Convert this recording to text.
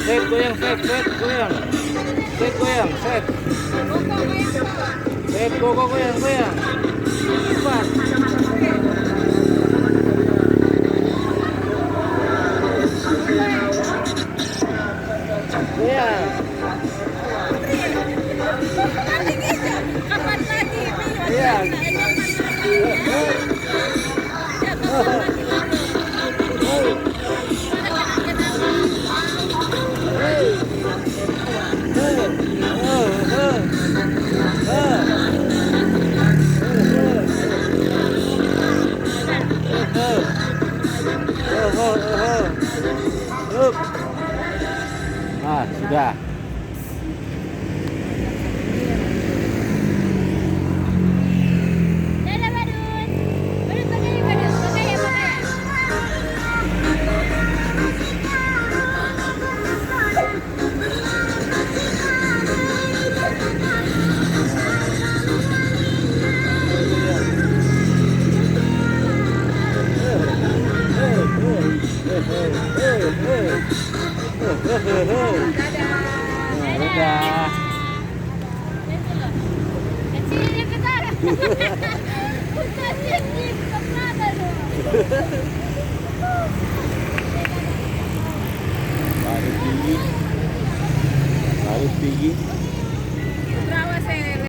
Set goyang, set goyang. Set goyang, set. Set go goyang, goyang. Cepat. Goyang. Kapan lagi? Goyang. Nah, sudah. Dadah Badut. Badut pakai Badut. Pakai ya, pakai. Dadah. Kecilnya kita. Bukan ini kemana loh? Baru tinggi. Baru tinggi.